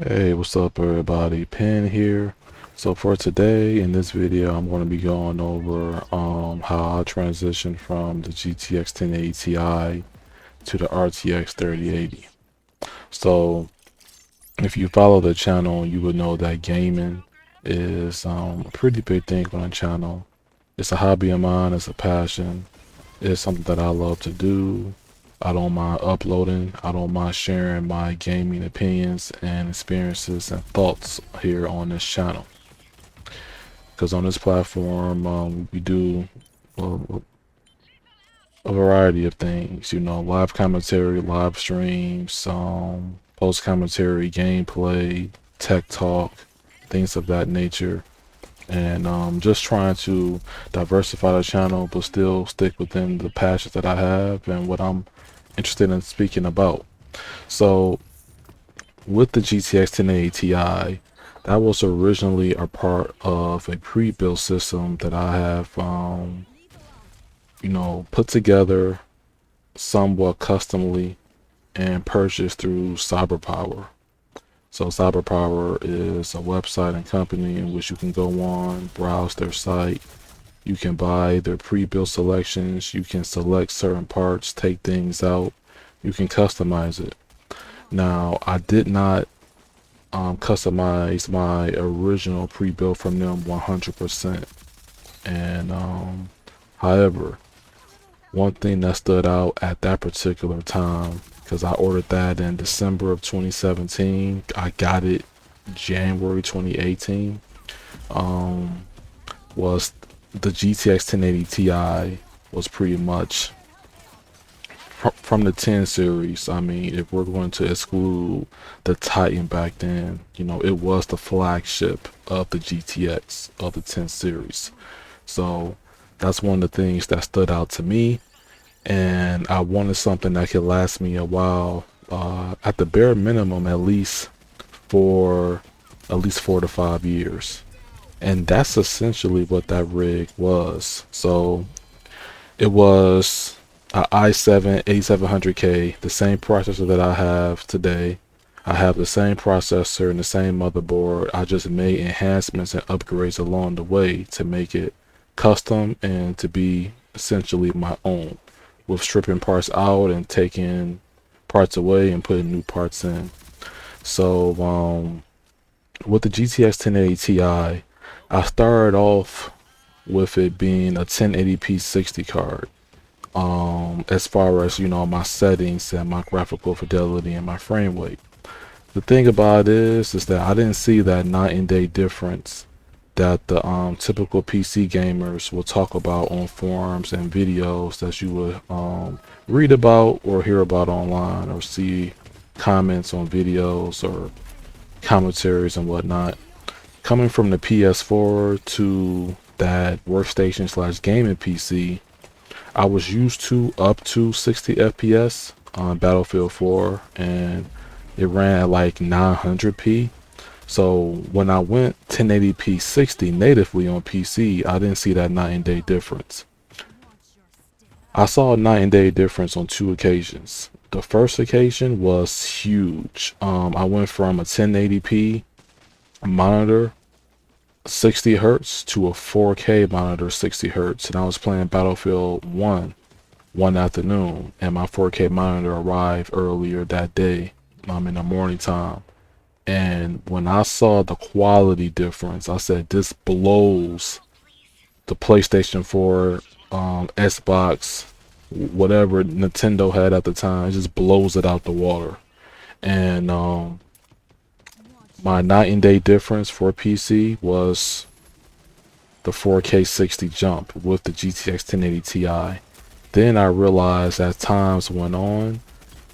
Hey, what's up everybody? Pen here. So for today in this video I'm going to be going over how I transitioned from the GTX 1080 Ti to the RTX 3080. So if you follow the channel you would know that gaming is a pretty big thing on the channel. It's a hobby of mine, it's a passion. It's something that I love to do. I don't mind uploading. I don't mind sharing my gaming opinions and experiences and thoughts here on this channel. Because on this platform, we do a, a variety of things. You know, live commentary, live streams, post commentary, gameplay, tech talk, things of that nature. And just trying to diversify the channel but still stick within the passions that I have and what I'm interested in speaking about. So with the GTX 1080 Ti, that was originally a part of a pre-built system that I have put together somewhat customly and purchased through CyberPower. So CyberPower is a website and company in which you can go on, browse their site. You can buy their pre-built selections. You can select certain parts, take things out. You can customize it. Now, I did not customize my original pre-built from them 100%. And however, one thing that stood out at that particular time, because I ordered that in December of 2017, I got it January 2018, was the GTX 1080 Ti was pretty much from the 10 series. I mean, if we're going to exclude the Titan back then, you know, it was the flagship of the GTX of the 10 series. So that's one of the things that stood out to me, and I wanted something that could last me a while, at the bare minimum, for at least 4 to 5 years. And that's essentially what that rig was. So it was a i7 8700K, the same processor that I have today. I have the same processor and the same motherboard. I just made enhancements and upgrades along the way to make it custom and to be essentially my own, with stripping parts out and taking parts away and putting new parts in. So with the GTX 1080 Ti, I started off with it being a 1080p 60 card. As far as, you know, my settings and my graphical fidelity and my frame rate. The thing about it is that I didn't see that night and day difference that the typical PC gamers will talk about on forums and videos that you would read about or hear about online, or see comments on videos or commentaries and whatnot. Coming from the PS4 to that workstation slash gaming PC, I was used to up to 60 FPS on Battlefield 4, and it ran at like 900p. So when I went 1080p 60 natively on PC, I didn't see that night and day difference. I saw a night and day difference on two occasions. The first occasion was huge. I went from a 1080p monitor 60 hertz to a 4K monitor 60 hertz, and I was playing Battlefield 1 one afternoon, and my 4K monitor arrived earlier that day. I'm in the morning time, and when I saw the quality difference, I said, this blows the PlayStation 4, Xbox, whatever Nintendo had at the time. It just blows it out the water. And my night and day difference for PC was the 4K 60 jump with the GTX 1080 Ti. Then I realized as times went on,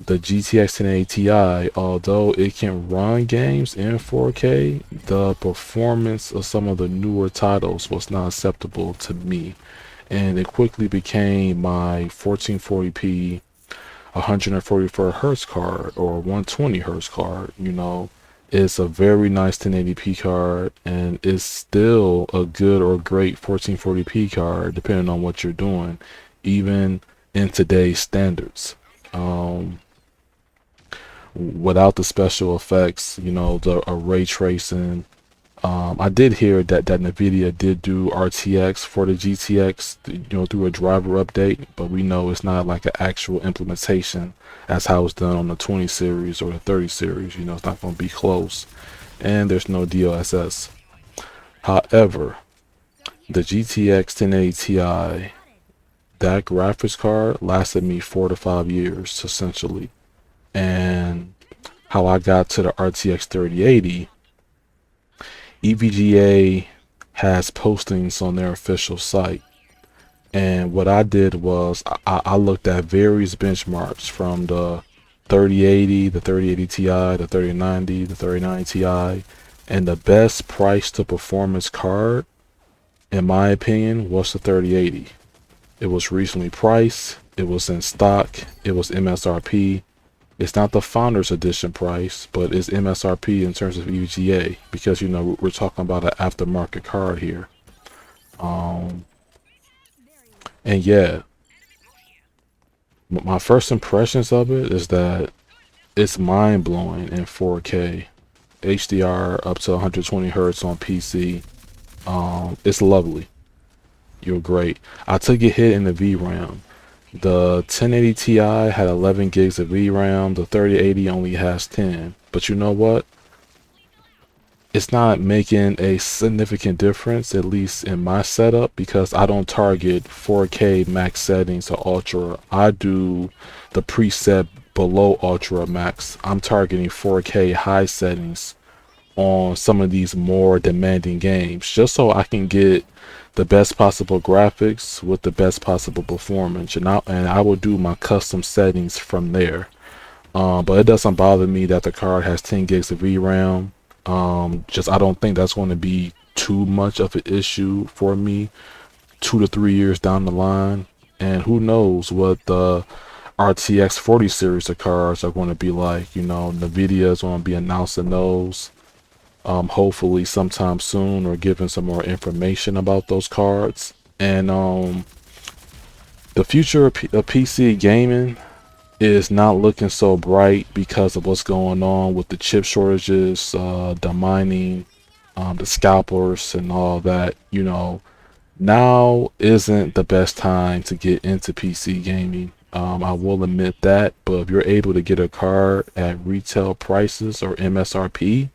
the GTX 1080 Ti, although it can run games in 4K, the performance of some of the newer titles was not acceptable to me. And it quickly became my 1440p 144 hertz card or 120 hertz card. You know, it's a very nice 1080p card, and it's still a good or great 1440p card depending on what you're doing, even in today's standards. without the special effects, you know, the ray tracing. I did hear that NVIDIA did do RTX for the GTX, you know, through a driver update, but we know it's not like an actual implementation as how it's done on the 20 series or the 30 series. You know, it's not going to be close, and there's no DLSS. However, the GTX 1080 Ti, that graphics card lasted me 4 to 5 years essentially, and how I got to the RTX 3080, EVGA has postings on their official site. And what I did was I looked at various benchmarks from the 3080, the 3080 Ti, the 3090, the 3090 Ti, and the best price to performance card, in my opinion, was the 3080. It was recently priced, it was in stock, it was MSRP. It's not the Founders Edition price, but it's MSRP in terms of EVGA, because, you know, we're talking about an aftermarket card here. And yeah, my first impressions of it is that it's mind-blowing in 4K, HDR up to 120 hertz on PC. It's lovely. You're great. I took a hit in the VRAM. The 1080 Ti had 11 gigs of VRAM. The 3080 only has 10. But you know what? It's not making a significant difference, at least in my setup, because I don't target 4K max settings or ultra. I do the preset below ultra max. I'm targeting 4K high settings on some of these more demanding games, just so I can get the best possible graphics with the best possible performance, and I will do my custom settings from there. But it doesn't bother me that the card has 10 gigs of VRAM. Just I don't think that's going to be too much of an issue for me 2 to 3 years down the line. And who knows what the RTX 40 series of cards are going to be like. You know, NVIDIA is going to be announcing those hopefully sometime soon, or giving some more information about those cards. And the future of PC gaming is not looking so bright because of what's going on with the chip shortages, the mining, the scalpers and all that. You know, now isn't the best time to get into PC gaming. I will admit that, but if you're able to get a card at retail prices or MSRP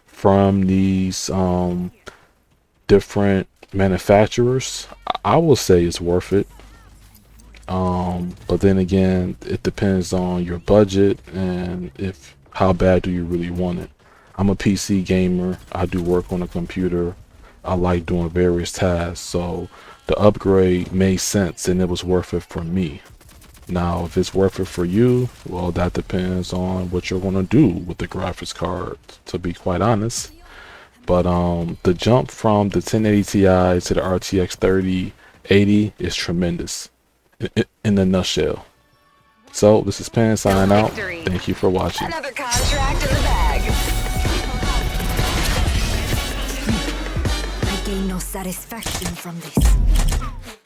from these different manufacturers, I will say it's worth it. But then again, it depends on your budget and if how bad do you really want it. I'm a PC gamer. I do work on a computer. I like doing various tasks, so the upgrade made sense and it was worth it for me. Now, if it's worth it for you, well, that depends on what you're going to do with the graphics card, to be quite honest. But the jump from the 1080 Ti to the RTX 3080 is tremendous in a nutshell. So this is Pan signing out. Thank you for watching. Another contract in the bag. I gain no satisfaction from this.